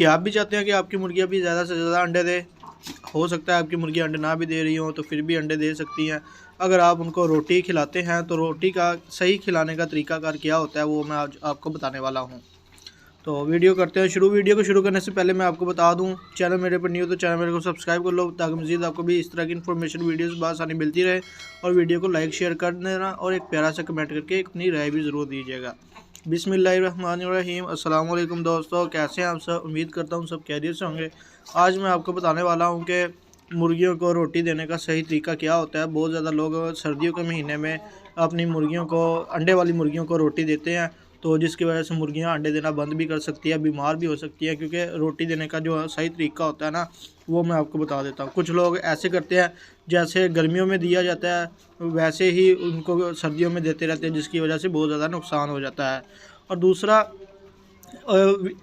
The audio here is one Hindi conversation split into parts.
क्या आप भी चाहते हैं कि आपकी मुर्गियाँ भी ज़्यादा से ज़्यादा अंडे दे? हो सकता है आपकी मुर्गियाँ अंडे ना भी दे रही हों तो फिर भी अंडे दे सकती हैं अगर आप उनको रोटी खिलाते हैं। तो रोटी का सही खिलाने का तरीकाकार क्या होता है वो मैं आज आपको बताने वाला हूँ। तो वीडियो करते हैं शुरू। वीडियो को शुरू करने से पहले मैं आपको बता दूं, चैनल मेरे पर न्यू तो चैनल मेरे को सब्सक्राइब कर लो ताकि मज़ीद आपको भी इस तरह की इन्फॉर्मेशन वीडियोस बआसानी मिलती रहे। और वीडियो को लाइक शेयर कर देना और एक प्यारा सा कमेंट करके अपनी राय भी ज़रूर दीजिएगा। बिस्मिल्लाहिर्रहमानिर्रहीम। अस्सलाम वालेकुम दोस्तों, कैसे हैं आप सब? उम्मीद करता हूँ सब खैरियत से होंगे। आज मैं आपको बताने वाला हूँ कि मुर्गियों को रोटी देने का सही तरीका क्या होता है। बहुत ज़्यादा लोग सर्दियों के महीने में अपनी मुर्गियों को, अंडे वाली मुर्गियों को रोटी देते हैं, तो जिसकी वजह से मुर्गियां अंडे देना बंद भी कर सकती है, बीमार भी हो सकती है। क्योंकि रोटी देने का जो सही तरीका होता है ना, वो मैं आपको बता देता हूँ। कुछ लोग ऐसे करते हैं जैसे गर्मियों में दिया जाता है वैसे ही उनको सर्दियों में देते रहते हैं, जिसकी वजह से बहुत ज़्यादा नुकसान हो जाता है। और दूसरा,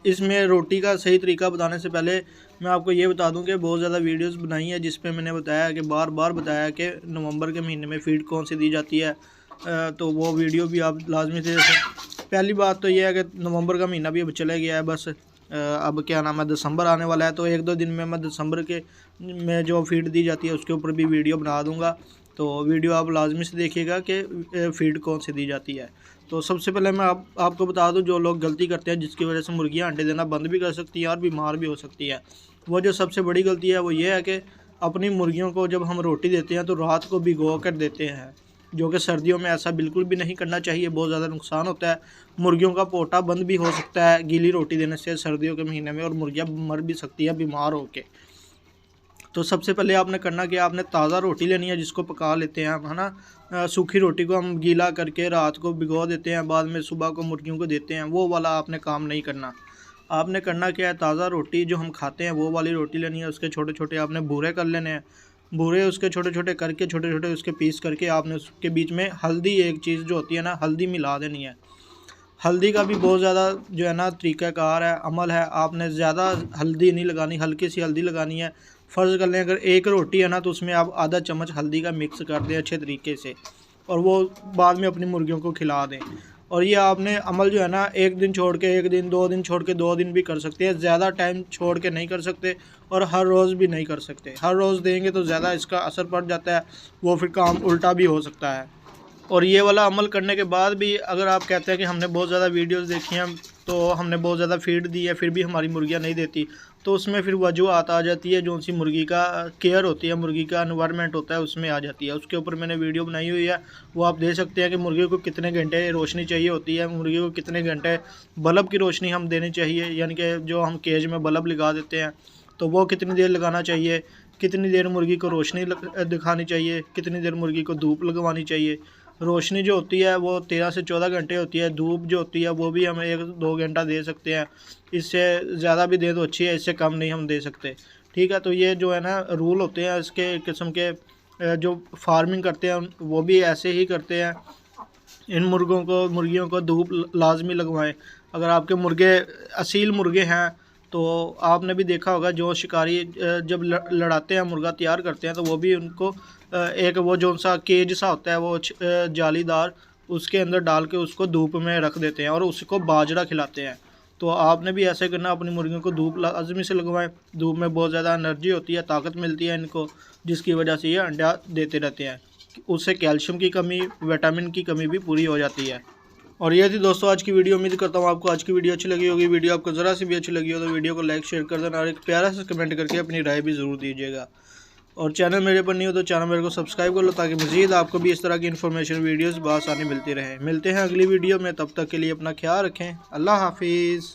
इसमें रोटी का सही तरीका बताने से पहले मैं आपको ये बता दूं कि बहुत ज़्यादा वीडियोस बनाई है जिसपे मैंने बताया कि बार बार बताया कि नवंबर के महीने में फ़ीड कौन सी दी जाती है। तो वो वीडियो भी आप लाजमी से देखें। पहली बात तो ये है कि नवंबर का महीना भी अब चले गया है, बस अब क्या नाम है, दिसंबर आने वाला है। तो एक दो दिन में मैं दिसंबर के में जो फ़ीड दी जाती है उसके ऊपर भी वीडियो बना दूँगा। तो वीडियो आप लाजमी से देखिएगा कि फ़ीड कौन सी दी जाती है। तो सबसे पहले मैं आपको बता दूं, जो लोग गलती करते हैं जिसकी वजह से मुर्गियां अंडे देना बंद भी कर सकती हैं और बीमार भी हो सकती है, वो जो सबसे बड़ी गलती है वो ये है कि अपनी मुर्गियों को जब हम रोटी देते हैं तो रात को भिगो कर देते हैं, जो कि सर्दियों में ऐसा बिल्कुल भी नहीं करना चाहिए। बहुत ज़्यादा नुकसान होता है, मुर्गियों का पोटा बंद भी हो सकता है गीली रोटी देने से सर्दियों के महीने में, और मुर्गियाँ मर भी सकती हैं बीमार होकर। तो सबसे पहले आपने करना क्या, आपने ताज़ा रोटी लेनी है जिसको पका लेते हैं हम, है ना। सूखी रोटी को हम गीला करके रात को भिगो देते हैं, बाद में सुबह को मुर्गियों को देते हैं, वो वाला आपने काम नहीं करना। आपने करना क्या है, ताज़ा रोटी जो हम खाते हैं वो वाली रोटी लेनी है। उसके छोटे छोटे आपने भूरे कर लेने हैं। भूरे उसके छोटे छोटे करके, छोटे छोटे उसके पीस करके आपने उसके बीच में हल्दी, एक चीज़ जो होती है ना, हल्दी मिला देनी है। हल्दी का भी बहुत ज़्यादा जो है ना तरीक़ाकार है, अमल है। आपने ज़्यादा हल्दी नहीं लगानी, हल्की सी हल्दी लगानी है। फ़र्ज़ कर लें अगर एक रोटी है ना तो उसमें आप आधा चम्मच हल्दी का मिक्स कर दें अच्छे तरीके से, और वो बाद में अपनी मुर्गियों को खिला दें। और ये आपने अमल जो है ना, एक दिन छोड़ के एक दिन, 2 दिन छोड़ के 2 दिन भी कर सकते हैं। ज़्यादा टाइम छोड़ के नहीं कर सकते और हर रोज़ भी नहीं कर सकते। हर रोज़ देंगे तो ज़्यादा इसका असर पड़ जाता है, वो फिर काम उल्टा भी हो सकता है। और ये वाला अमल करने के बाद भी अगर आप कहते हैं कि हमने बहुत ज़्यादा वीडियोस देखी हैं, तो हमने बहुत ज़्यादा फ़ीड दी है फिर भी हमारी मुर्गियाँ नहीं देती, तो उसमें फिर वजूहत आ जाती है। जो सी मुर्गी का केयर होती है, मुर्गी का एनवायरनमेंट होता है, उसमें आ जाती है। उसके ऊपर मैंने वीडियो बनाई हुई है, वो आप देख सकते हैं कि मुर्गी को कितने घंटे रोशनी चाहिए होती है, मुर्गी को कितने घंटे बल्ब की रोशनी हम देनी चाहिए, यानी कि जो हम केज में बल्ब लगा देते हैं तो वो कितनी देर लगाना चाहिए, कितनी देर मुर्गी को रोशनी दिखानी चाहिए, कितनी देर मुर्गी को धूप लगवानी चाहिए। रोशनी जो होती है वो 13 से 14 घंटे होती है। धूप जो होती है वो भी हम 1-2 घंटा दे सकते हैं, इससे ज़्यादा भी दे तो अच्छी है, इससे कम नहीं हम दे सकते। ठीक है, तो ये जो है ना रूल होते हैं इसके किस्म के। जो फार्मिंग करते हैं वो भी ऐसे ही करते हैं। इन मुर्गियों को धूप लाजमी लगवाएं। अगर आपके मुर्गे असील मुर्गे हैं तो आपने भी देखा होगा, जो शिकारी जब लड़ाते हैं, मुर्गा तैयार करते हैं, तो वो भी उनको एक वो जो सा केज सा होता है वो जालीदार, उसके अंदर डाल के उसको धूप में रख देते हैं और उसको बाजरा खिलाते हैं। तो आपने भी ऐसे करना, अपनी मुर्गियों को धूप लाजमी से लगवाएं। धूप में बहुत ज़्यादा एनर्जी होती है, ताकत मिलती है इनको, जिसकी वजह से ये अंडा देते रहते हैं। उससे कैल्शियम की कमी, विटामिन की कमी भी पूरी हो जाती है। और ये थी दोस्तों आज की वीडियो। उम्मीद करता हूँ आपको आज की वीडियो अच्छी लगी होगी। वीडियो आपको ज़रा सी भी अच्छी लगी हो तो वीडियो को लाइक शेयर कर देना और एक प्यारा सा कमेंट करके अपनी राय भी ज़रूर दीजिएगा। और चैनल मेरे पर नहीं हो तो चैनल मेरे को सब्सक्राइब कर लो ताकि मज़ीद आपको भी इस तरह की इन्फॉर्मेशन वीडियोज़ बआसानी मिलती रहे। मिलते हैं अगली वीडियो में, तब तक के लिए अपना ख्याल रखें। अल्लाह हाफिज़।